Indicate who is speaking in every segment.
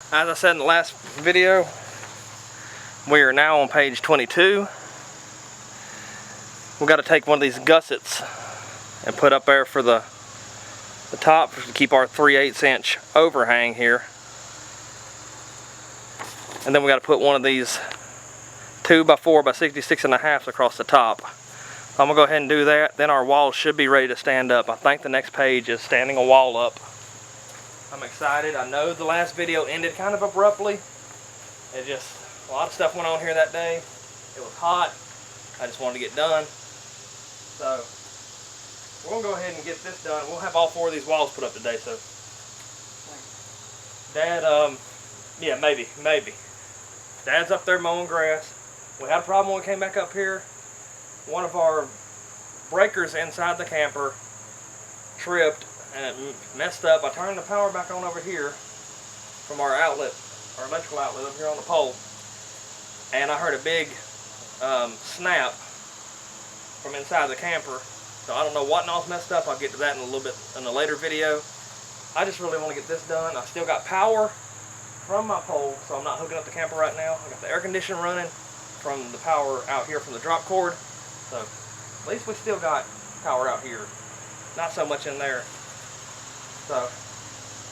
Speaker 1: As I said in the last video, we are now on page 22. We've got to take one of these gussets and put up there for the top to keep our 3/8 inch overhang here. And then we got to put one of these 2x4 by 66.5 across the top. I'm gonna go ahead and do that. Then our wall should be ready to stand up. I think the next page is standing a wall up. I'm excited. I know the last video ended kind of abruptly. It just, a lot of stuff went on here that day. It was hot. I just wanted to get done. So we're gonna go ahead and get this done. We'll have all 4 of these walls put up today. So Dad, yeah, maybe. Dad's up there mowing grass. We had a problem when we came back up here. One of our breakers inside the camper tripped and it messed up. I turned the power back on over here from our outlet, our electrical outlet up here on the pole, and I heard a big snap from inside the camper. So I don't know what all's messed up. I'll get to that in a little bit in a later video. I just really want to get this done. I still got power from my pole, so I'm not hooking up the camper right now. I got the air conditioner running from the power out here from the drop cord. So at least we still got power out here. Not so much in there. So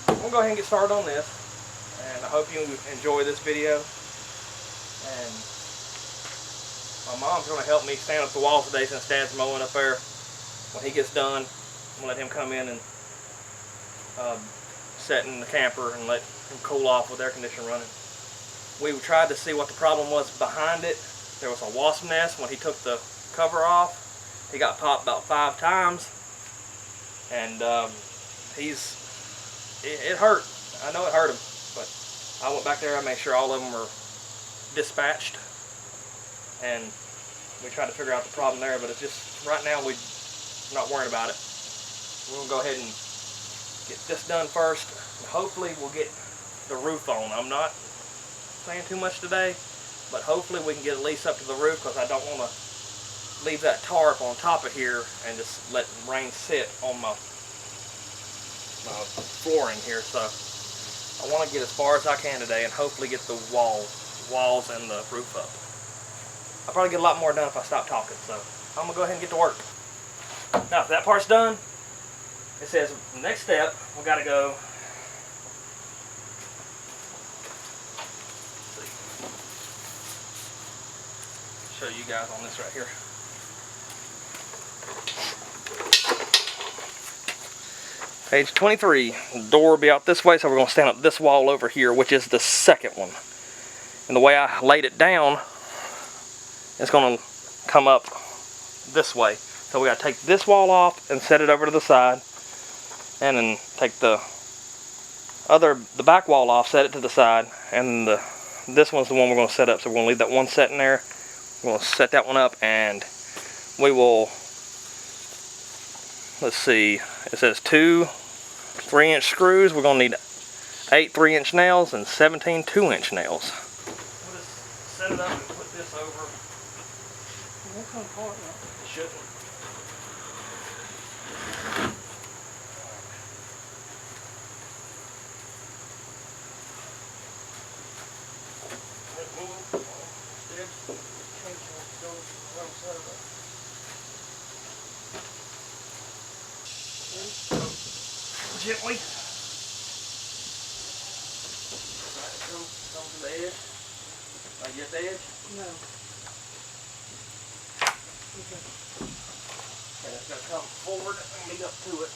Speaker 1: we'll go ahead and get started on this. And I hope you enjoy this video. And my mom's going to help me stand up the walls today since Dad's mowing up there. When he gets done, I'm going to let him come in and set in the camper and let him cool off with air conditioner running. We tried to see what the problem was behind it. There was a wasp nest when he took the cover off. He got popped about 5 times. And it hurt. I know it hurt him. But I went back there, I made sure all of them were dispatched. And we tried to figure out the problem there, but it's just, right now we're not worrying about it. We're going to go ahead and get this done first. And hopefully we'll get the roof on. I'm not saying too much today, but hopefully we can get at least up to the roof, because I don't want to leave that tarp on top of here and just let rain sit on my flooring here. So I want to get as far as I can today and hopefully get the walls and the roof up. I'll probably get a lot more done if I stop talking, so I'm going to go ahead and get to work. Now if that part's done, it says next step, we got to go show you guys on this right here. Page 23, the door will be out this way, so we're going to stand up this wall over here, which is the second one. And the way I laid it down, it's going to come up this way. So we got to take this wall off and set it over to the side, and then take the back wall off, set it to the side, and this one's the one we're going to set up. So we're going to leave that one set in there. We're going to set that one up, and we will, let's see, it says 2 3-inch screws. We're going to need 8 3-inch nails and 17 2-inch nails. We'll just set it up and put this over. It won't come apart now. It shouldn't. Gently. Come to the edge. Are you at the edge? No. Okay. And it's going to come forward and meet up to it.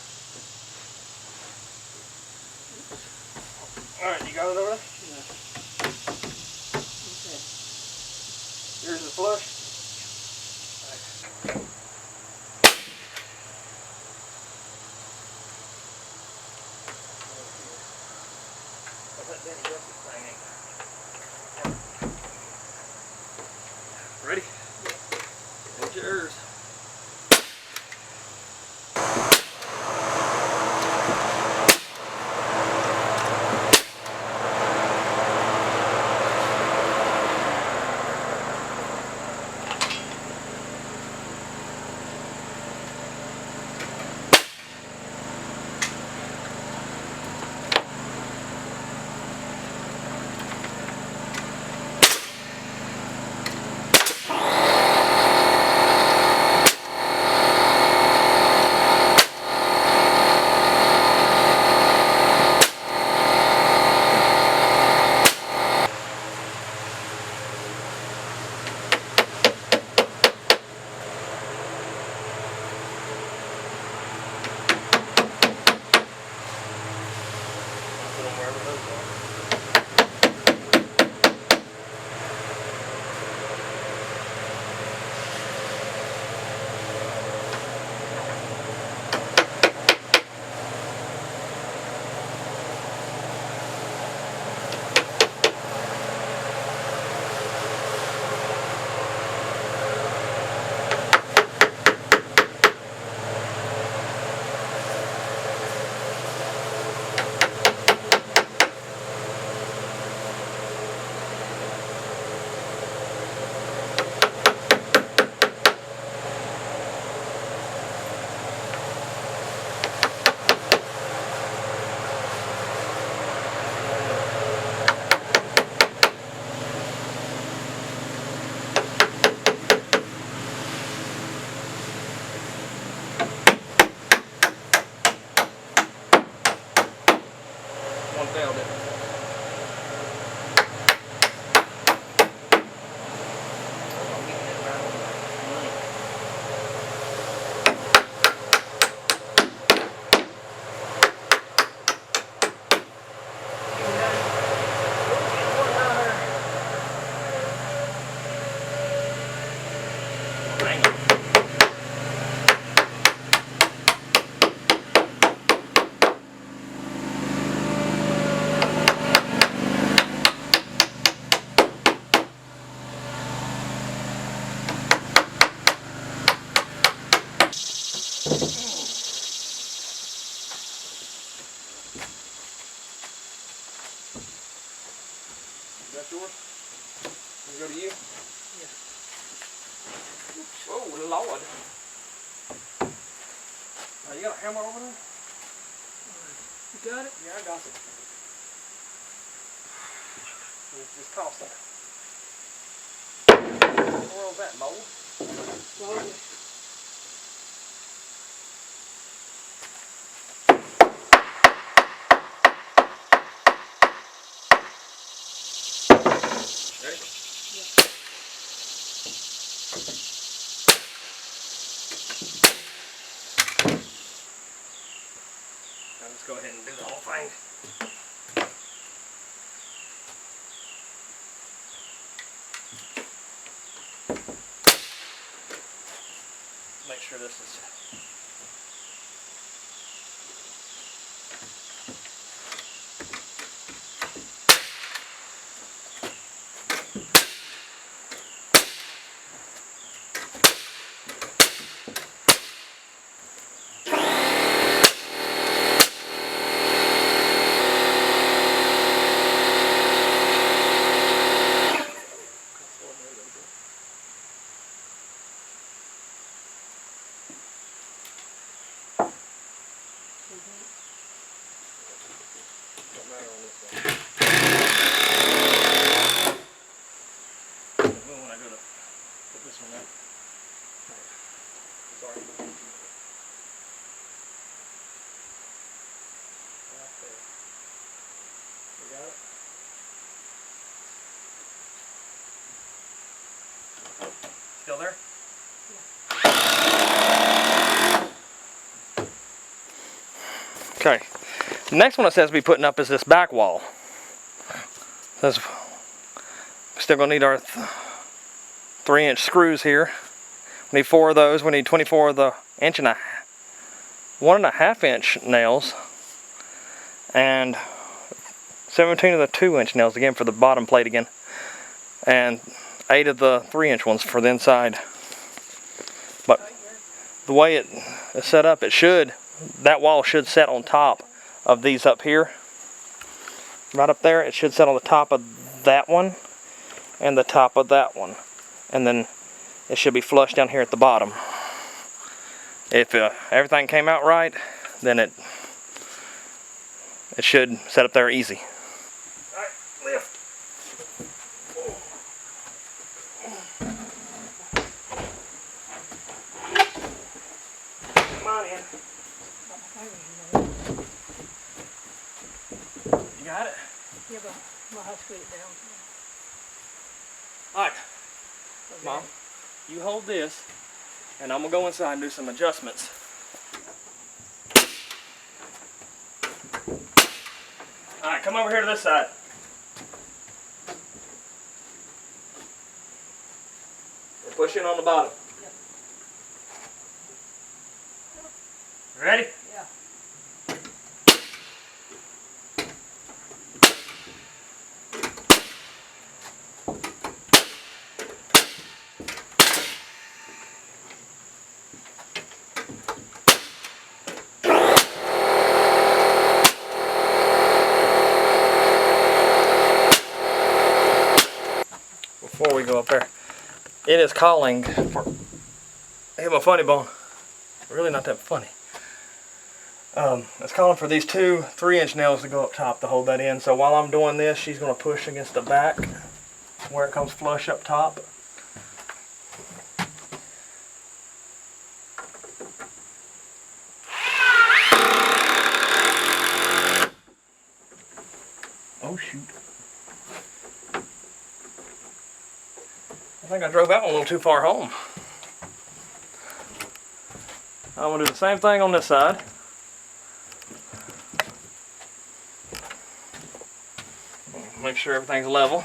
Speaker 1: Alright, you got it over there? Yeah. Okay. Yours is flush? Right. Ready? Hold yours. Is that yours? Can we go to you?
Speaker 2: Yeah.
Speaker 1: Oh, Lord. Oh, you got a hammer over there?
Speaker 2: You got it?
Speaker 1: Yeah, I got it. It's just toss it. Where was that, mold?
Speaker 2: Slowly.
Speaker 1: Ready?
Speaker 2: Yeah.
Speaker 1: Now let's go ahead and do the whole thing. Make sure this is when I go to put this one in. Sorry. Right there. You got it? Still there? Okay. The next one it says to be putting up is this back wall. We're still gonna need our 3-inch screws here. We need 4 of those. We need 24 of the 1.5 inch nails, and 17 of the 2-inch nails again for the bottom plate again, and 8 of the 3-inch ones for the inside. But the way it is set up, that wall should set on top of these up here. Right up there, it should set on the top of that one and the top of that one, and then it should be flush down here at the bottom. If everything came out right, then it should set up there easy. All right, lift. Come on in. You got it?
Speaker 2: Yeah, but I'll have to squeeze it down.
Speaker 1: All right,
Speaker 2: Okay.
Speaker 1: Mom, you hold this, and I'm gonna go inside and do some adjustments. All right, come over here to this side. We're pushing on the bottom.
Speaker 2: Yep.
Speaker 1: Ready?
Speaker 2: Yeah.
Speaker 1: Before we go up there, it is calling for, I hit my funny bone, really not that funny. It's calling for these 2 3-inch nails to go up top to hold that in. So while I'm doing this, she's going to push against the back where it comes flush up top. Oh shoot. I think I drove that one a little too far home. I'm going to do the same thing on this side. Make sure everything's level.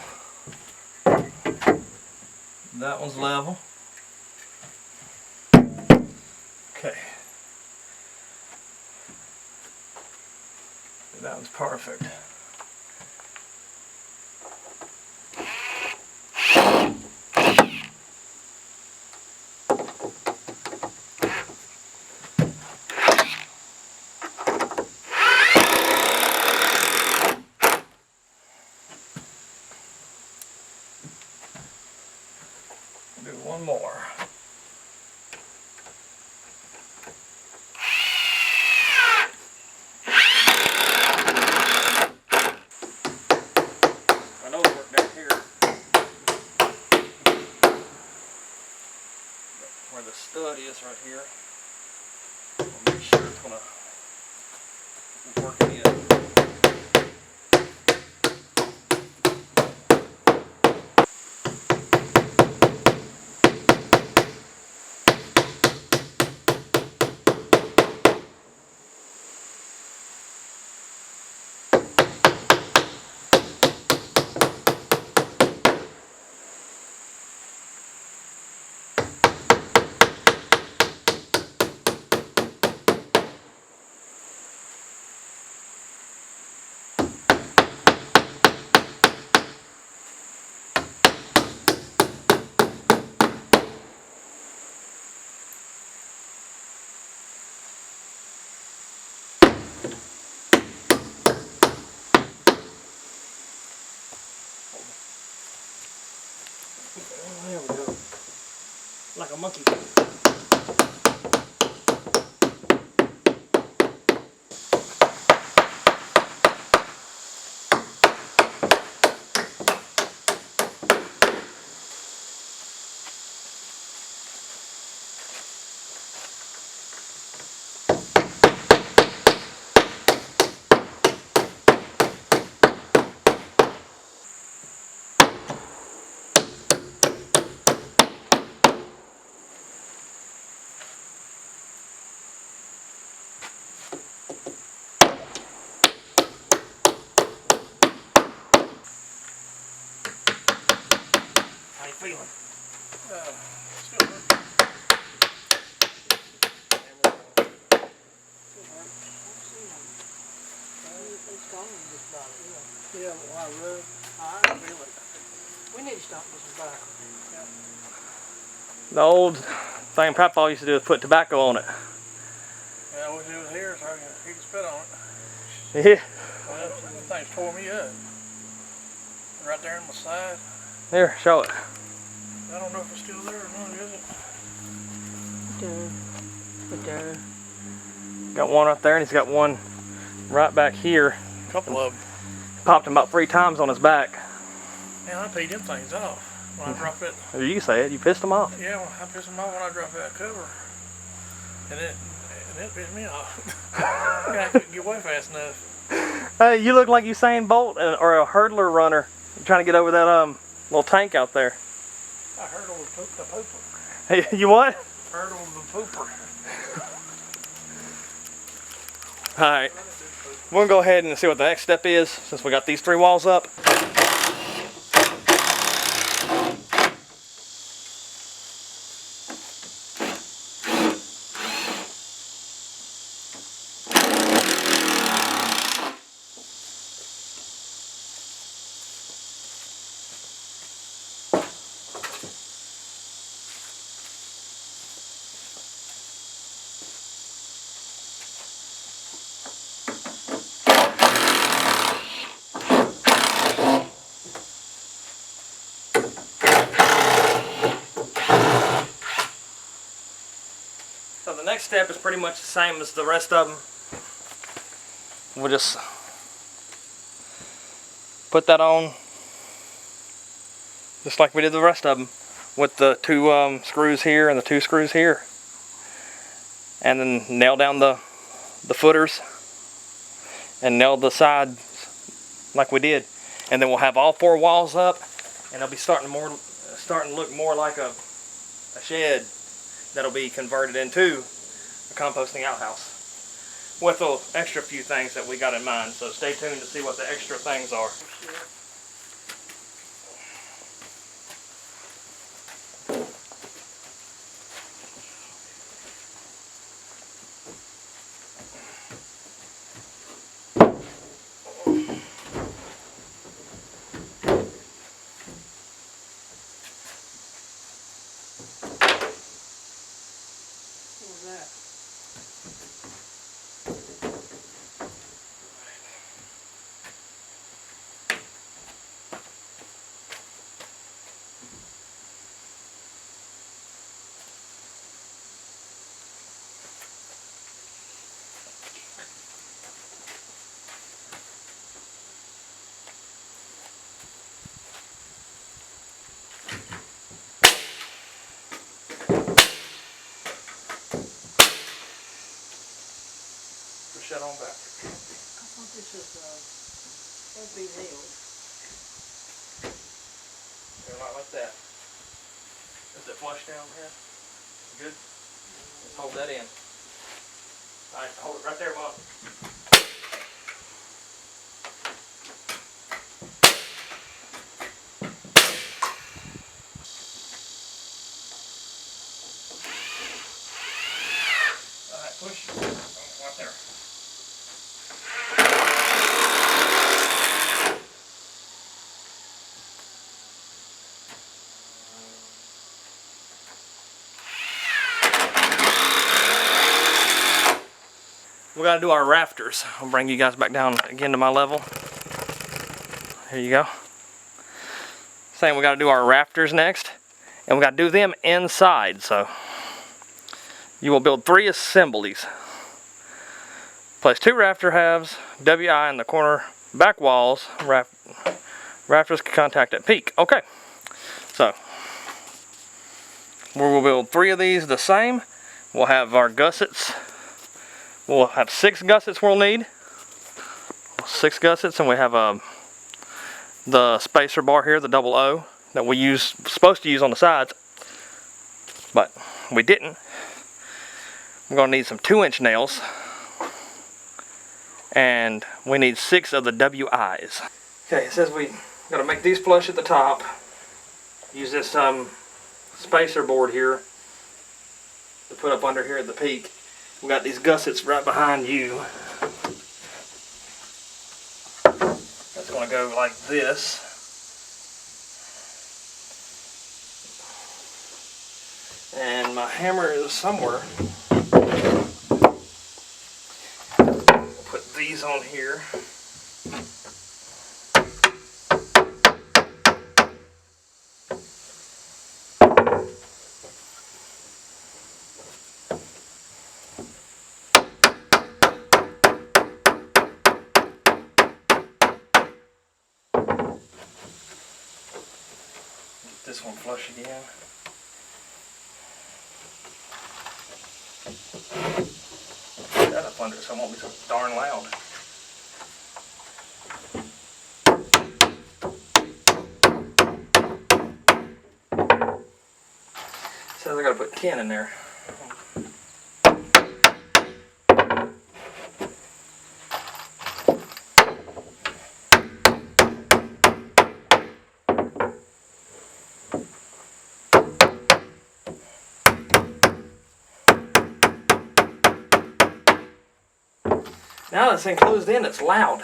Speaker 1: That one's level. Okay. That one's perfect. Do one more. I know it worked down here. Where the stud is right here. I'll make sure it's gonna work in. There we go. Like a monkey. How you feeling?
Speaker 2: Still hurt. It's gone in this body, yeah. Yeah, but why rub? I feel it. We need to stop this back.
Speaker 1: The old thing Papa used to do is put tobacco on it.
Speaker 2: Yeah, I wish it was here so he could spit on it.
Speaker 1: Yeah.
Speaker 2: Well, that thing's tore me up. Right there on my side.
Speaker 1: Here, show it.
Speaker 2: I don't know if it's still there or not, is it?
Speaker 1: Got one right there, and he's got one right back here.
Speaker 2: A couple of them.
Speaker 1: Popped him about 3 times on his back.
Speaker 2: Man, I paid them things off when I dropped it.
Speaker 1: Or you say it, you pissed him off.
Speaker 2: Yeah, well, I pissed them off when I dropped that cover. And it pissed me off. I couldn't get away fast enough.
Speaker 1: Hey, you look like Usain Bolt or a hurdler runner trying to get over that little tank out there.
Speaker 2: I hurdled the pooper.
Speaker 1: Hey, you what?
Speaker 2: Hurdled the pooper.
Speaker 1: Alright, we're going to go ahead and see what the next step is since we got these 3 walls up. So the next step is pretty much the same as the rest of them. We'll just put that on just like we did the rest of them with the 2 screws here and the 2 screws here. And then nail down the footers and nail the sides like we did. And then we'll have all 4 walls up, and it'll be starting to look more like a shed that'll be converted into a composting outhouse with the extra few things that we got in mind. So stay tuned to see what the extra things are.
Speaker 2: That'd be nailed.
Speaker 1: Like that. Is it flush down here? Good? Let's hold that in. Alright, hold it right there, Mom. Alright, push. Right there. We gotta do our rafters. I'll bring you guys back down again to my level. Here you go. Saying we gotta do our rafters next, and we gotta do them inside. So you will build 3 assemblies. Place 2 rafter halves, WI in the corner back walls. Rafters can contact at peak. Okay, so we will build 3 of these the same. We'll have our gussets. We'll have 6 gussets we'll need. 6 gussets, and we have the spacer bar here, the double O, that we supposed to use on the sides, but we didn't. We're gonna need some 2-inch nails, and we need 6 of the WIs. Okay, it says we gotta make these flush at the top. Use this spacer board here to put up under here at the peak. We got these gussets right behind you. That's going to go like this. And my hammer is somewhere. Put these on here. This one flush again. Put that up under it so it won't be so darn loud. Says I gotta put 10 in there. Now this thing closed in, it's loud.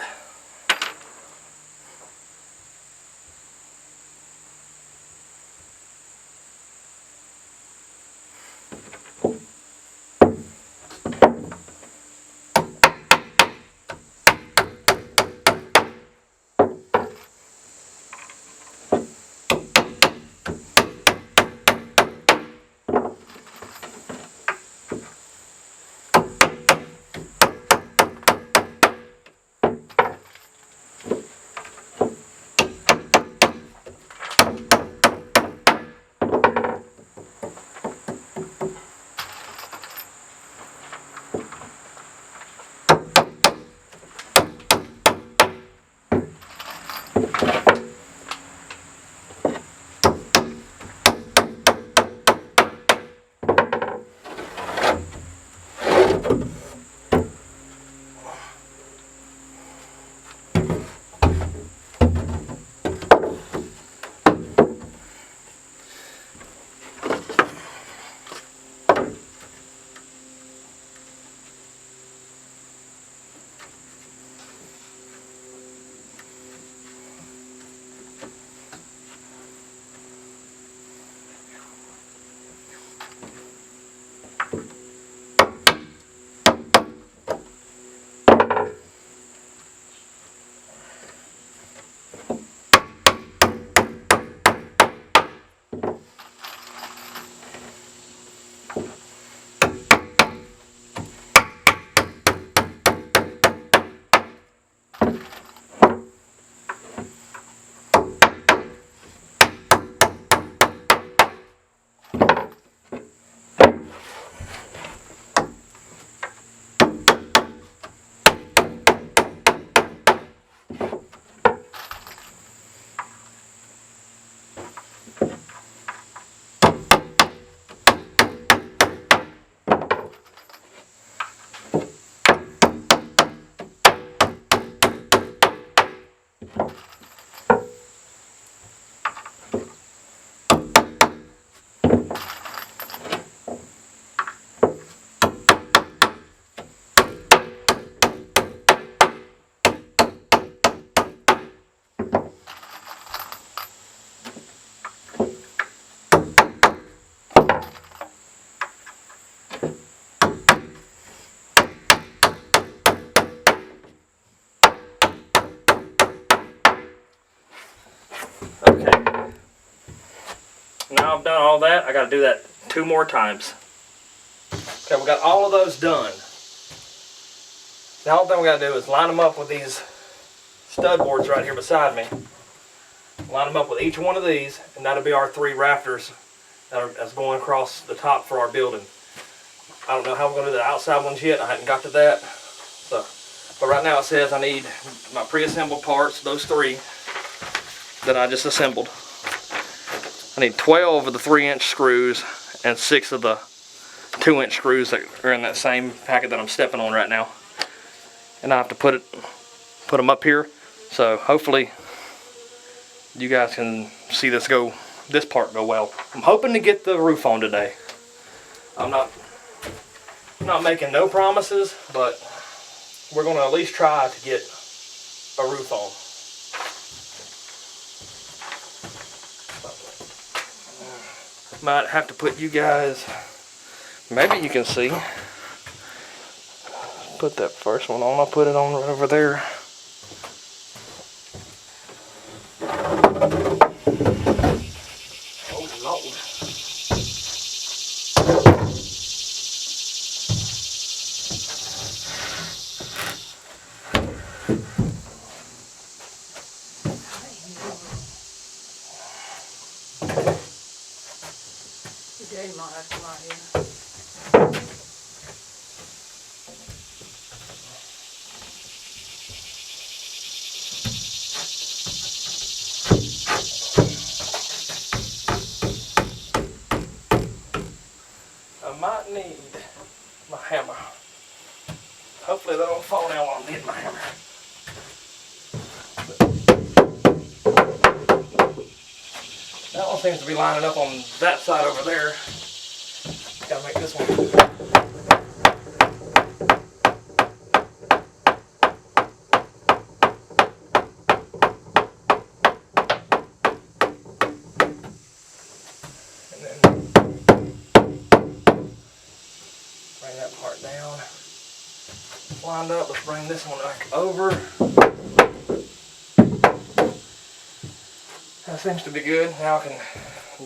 Speaker 1: Okay. Now I've done all that, I gotta do that 2 more times. Okay, we got all of those done. The only thing we gotta do is line them up with these stud boards right here beside me. Line them up with each one of these, and that'll be our 3 rafters that's going across the top for our building. I don't know how we're gonna do the outside ones yet. I haven't got to that. So, but right now it says I need my pre-assembled parts, those 3 that I just assembled. I need 12 of the 3-inch screws and 6 of the 2-inch screws that are in that same packet that I'm stepping on right now. And I have to put them up here. So hopefully you guys can see this part go well. I'm hoping to get the roof on today. I'm not making no promises, but we're gonna at least try to get a roof on. Might have to put you guys, maybe you can see. Put that first one on, I'll put it on right over there. Oh Lord.
Speaker 3: Today might have to lie here.
Speaker 1: I might need my hammer. Hopefully they don't fall down while I'm getting my hammer. That one seems to be lining up on that side over there. Gotta make this one. And then bring that part down. Lined up, let's bring this one back over. That seems to be good. Now I can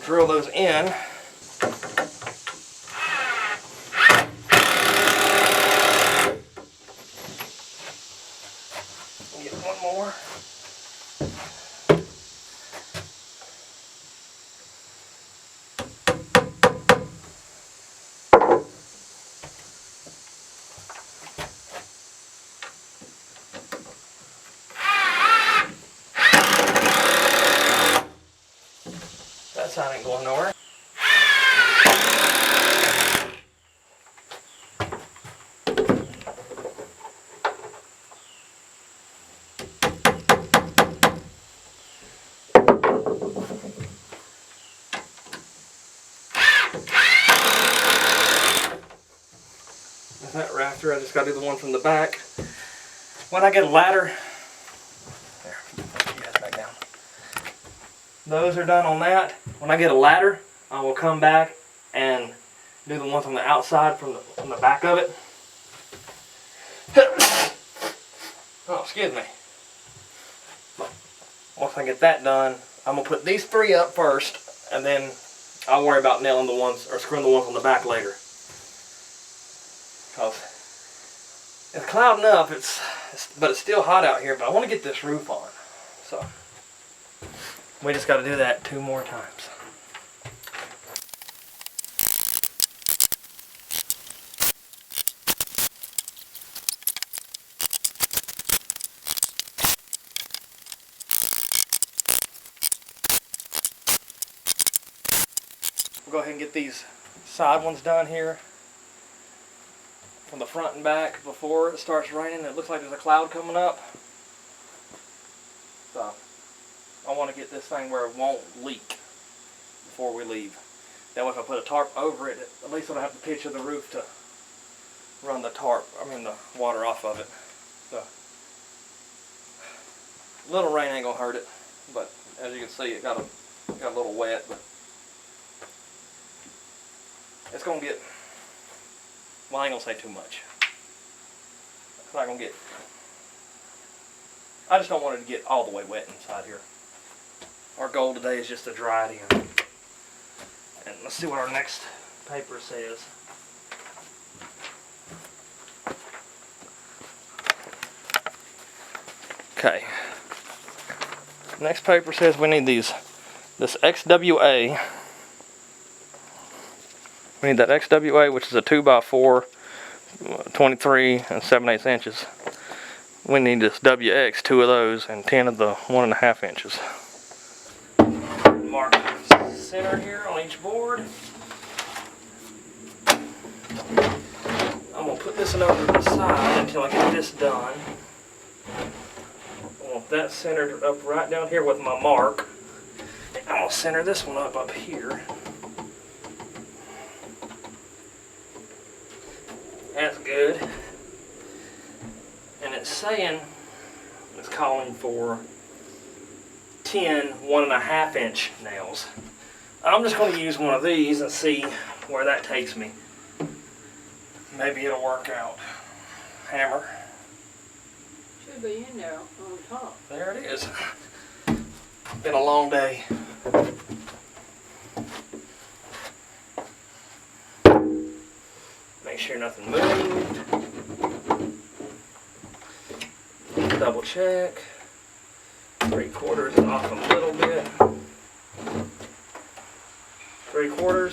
Speaker 1: drill those in. Get one more. That side ain't going nowhere. That rafter, I just got to do the one from the back. When I get a ladder, there, put you guys back down. Those are done on that. When I get a ladder, I will come back and do the ones on the outside from the back of it. Oh, excuse me. Once I get that done, I'm gonna put these 3 up first, and then I'll worry about nailing the ones or screwing the ones on the back later. Cause it's clouding up, but it's still hot out here. But I want to get this roof on, so we just got to do that 2 more times. We'll go ahead and get these side ones done here. From the front and back before it starts raining. It looks like there's a cloud coming up. So I want to get this thing where it won't leak before we leave. That way if I put a tarp over it, at least I don't have to pitch of the roof to run the water off of it. So a little rain ain't gonna hurt it, but as you can see it got a little wet, but it's gonna get, well, I ain't gonna say too much. It's not gonna get, I just don't want it to get all the way wet inside here. Our goal today is just to dry it in. And let's see what our next paper says. Okay. Next paper says we need this XWA. We need that XWA, which is a 2x4, 23 and 7/8 inches. We need this WX, 2 of those, and 10 of the 1.5 inches. Mark center here on each board. I'm gonna put this one over to the side until I get this done. I want that centered up right down here with my mark. I'm gonna center this one up here. That's good. And it's saying, it's calling for 10 1.5 inch nails. I'm just going to use one of these and see where that takes me. Maybe it'll work out. Hammer.
Speaker 3: Should be in there on top.
Speaker 1: There it is. Been a long day. Make sure nothing moved. Double check. 3/4 is off a little bit. 3/4.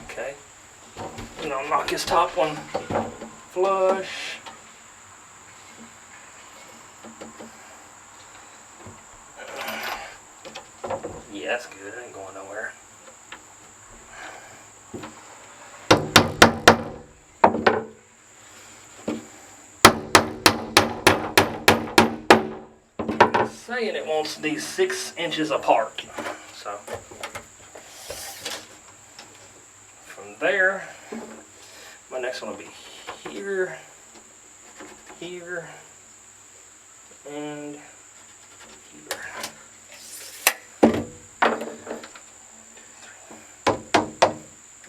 Speaker 1: Okay. And I'll knock his top one flush. Yeah, that's good. It ain't going nowhere. It's saying it wants these 6 inches apart. So from there, my next one will be here, here, and here.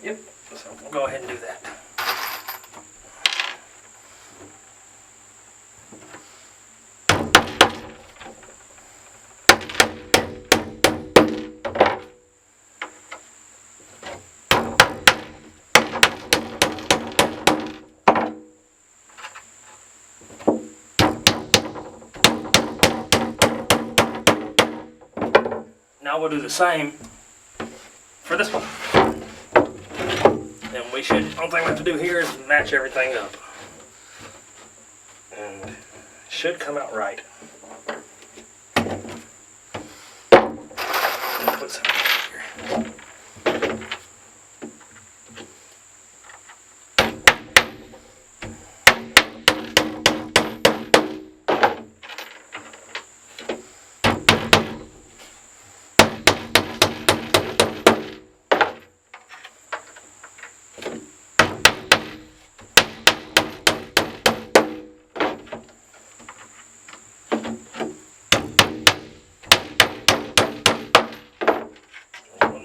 Speaker 1: Yep, so we'll go ahead and do that. Now we'll do the same for this one. And we should, only thing we have to do here is match everything up. And it should come out right. Put some here.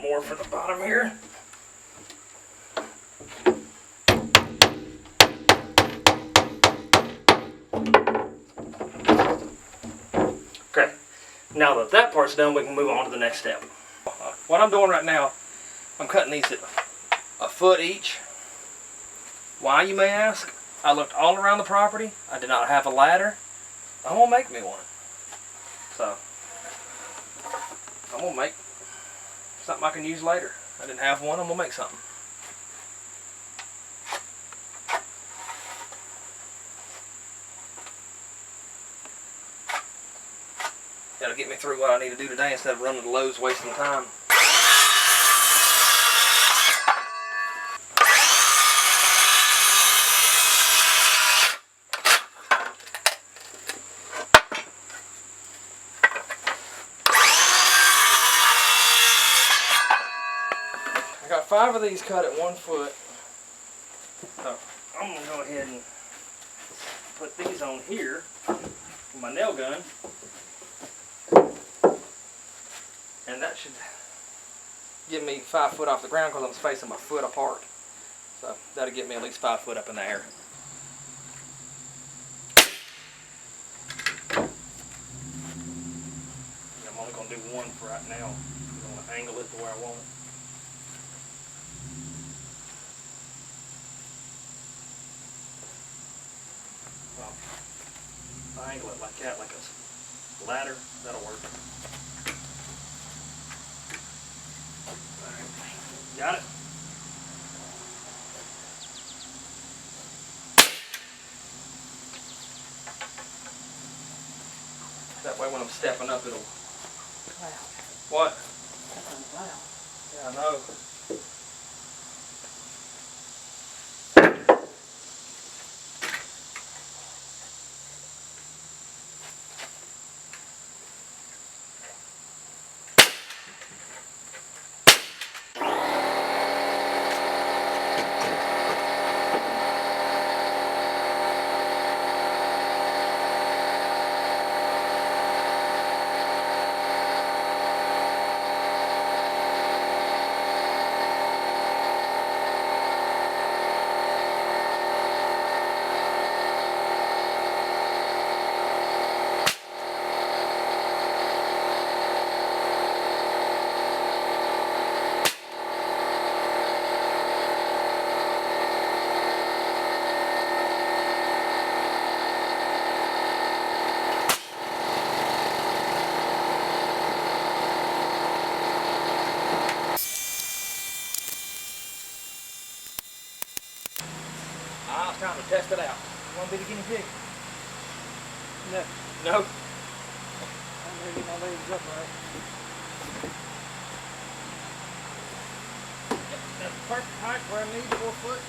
Speaker 1: More for the bottom here. Okay, now that that part's done, we can move on to the next step. What I'm doing right now, I'm cutting these at a foot each. Why, you may ask? I looked all around the property. I did not have a ladder. I'm gonna make me one. So I'm gonna make something I can use later. I didn't have one, I'm gonna make something. That'll get me through what I need to do today instead of running to Lowe's wasting time. I got 5 of these cut at 1 foot. So I'm gonna go ahead and put these on here with my nail gun. And that should give me 5 foot off the ground because I'm spacing my foot apart. So that'll get me at least 5 foot up in the air. gonna do one for right now. I'm gonna angle it to where I want it. Well, if I angle it like that, like a ladder, that'll work. Alright, got it? That way when I'm stepping up, it'll...
Speaker 3: Wow.
Speaker 1: What?
Speaker 3: That sounds loud.
Speaker 1: Yeah, I know. I was trying to test it out. You want to be the guinea pig?
Speaker 3: No.
Speaker 1: No?
Speaker 3: I'm gonna get my legs up right.
Speaker 1: That's perfect height where I need 4 foot.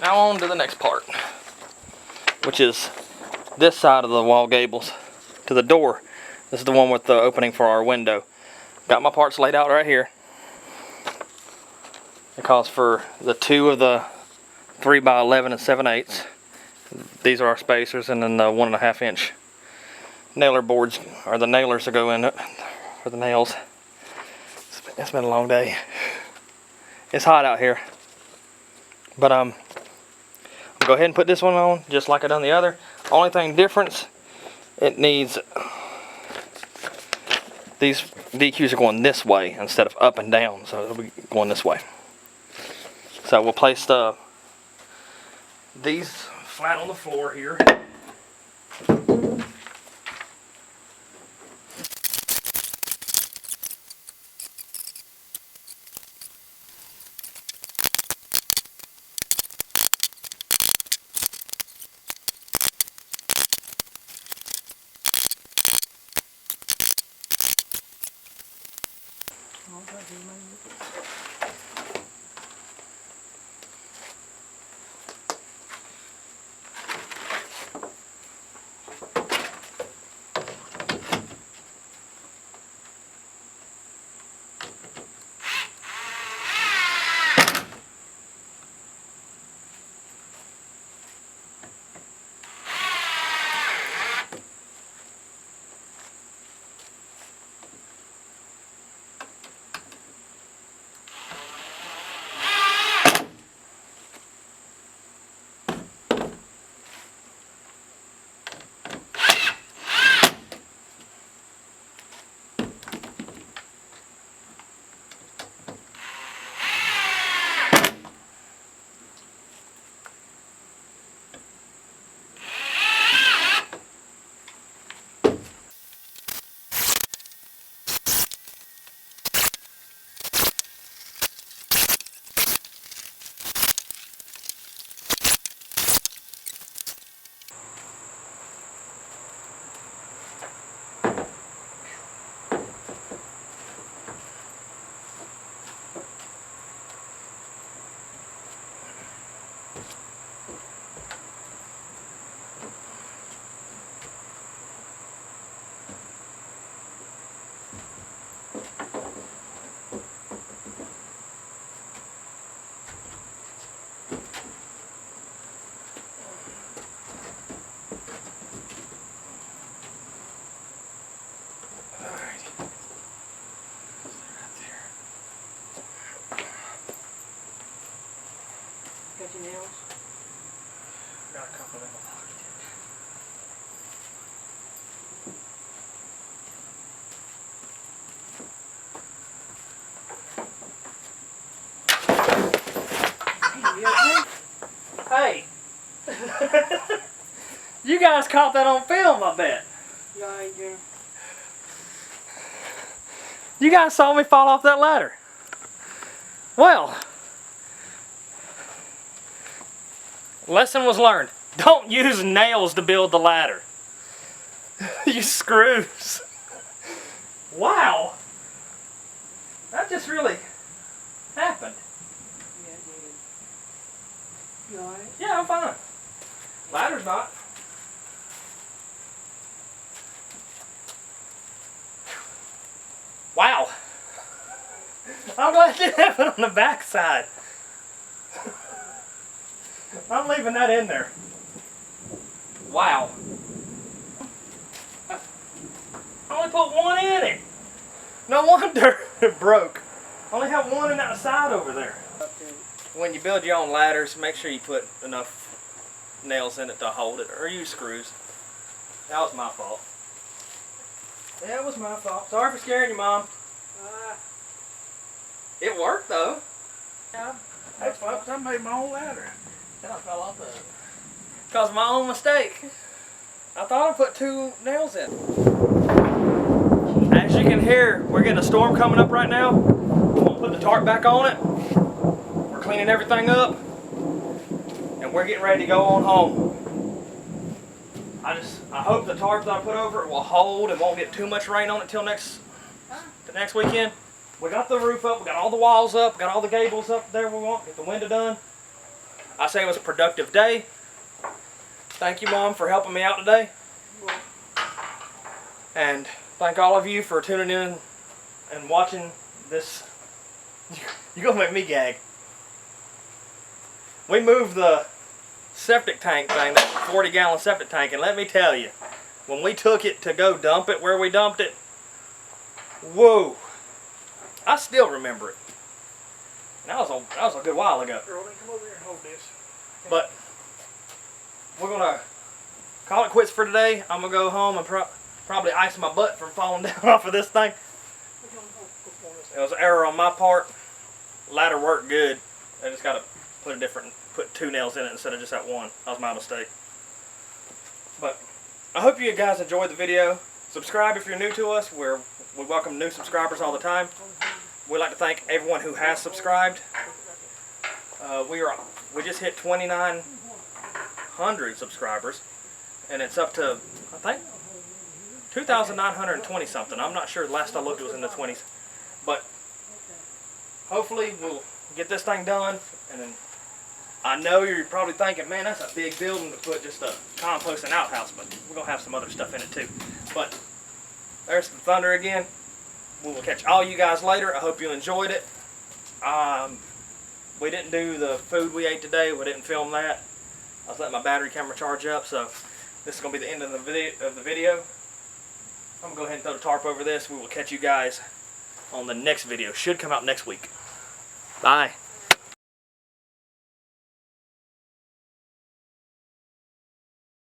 Speaker 1: Now on to the next part, which is this side of the wall gables to the door. This is the one with the opening for our window. Got my parts laid out right here. It calls for the 2 of the 3x11 and 7/8. These are our spacers, and then the 1.5 inch nailer boards, or the nailers that go in it for the nails. It's been a long day. It's hot out here. But I'll go ahead and put this one on just like I done the other. Only thing difference, it needs, these DQs are going this way instead of up and down, so it'll be going this way. So we'll place these flat on the floor here.
Speaker 3: Got your nails?
Speaker 2: Got a couple in my pocket.
Speaker 1: Hey! You guys caught that on film, I bet.
Speaker 3: Yeah, I do.
Speaker 1: You guys saw me fall off that ladder. Well, lesson was learned. Don't use nails to build the ladder. Use screws. Wow. That just really happened.
Speaker 3: Yeah, it did. You alright?
Speaker 1: Yeah, I'm fine. Ladder's not. Wow. I'm glad it didn't happen on the back side. I'm leaving that in there. Wow. I only put one in it. No wonder it broke. I only have one in that side over there. When you build your own ladders, make sure you put enough nails in it to hold it, or use screws. That was my fault. Yeah, it was my fault. Sorry for scaring you, Mom. It worked, though.
Speaker 3: Yeah.
Speaker 2: Hey folks, I made my own ladder. Then I fell off of it.
Speaker 1: Because my own mistake. I thought I put 2 nails in. As you can hear, we're getting a storm coming up right now. We're going to put the tarp back on it. We're cleaning everything up. And we're getting ready to go on home. I hope the tarp that I put over it will hold and won't get too much rain on it till next weekend. We got the roof up, we got all the walls up, we got all the gables up there we want, get the window done. I say it was a productive day. Thank you, Mom, for helping me out today. And thank all of you for tuning in and watching this. You're gonna make me gag. We moved the septic tank thing, that 40-gallon septic tank, and let me tell you, when we took it to go dump it where we dumped it, whoa, I still remember it. And that was a good while ago.
Speaker 2: Rolling, come over here and hold this.
Speaker 1: But we're gonna call it quits for today. I'm gonna go home and probably ice my butt from falling down off of this thing. It was an error on my part. Ladder worked good. I just gotta put 2 nails in it instead of just that one. That was my mistake. But I hope you guys enjoyed the video. Subscribe if you're new to us. We welcome new subscribers all the time. We'd like to thank everyone who has subscribed. We just hit 2,900 subscribers, and it's up to, I think, 2,920 something. I'm not sure. Last I looked, it was in the 20s. But hopefully we'll get this thing done. And then I know you're probably thinking, man, that's a big building to put just a compost and outhouse, but we're gonna have some other stuff in it too. But there's the thunder again. We will catch all you guys later. I hope you enjoyed it. We didn't do the food we ate today. We didn't film that. I was letting my battery camera charge up, so this is going to be the end of the video. I'm going to go ahead and throw the tarp over this. We will catch you guys on the next video. Should come out next week. Bye.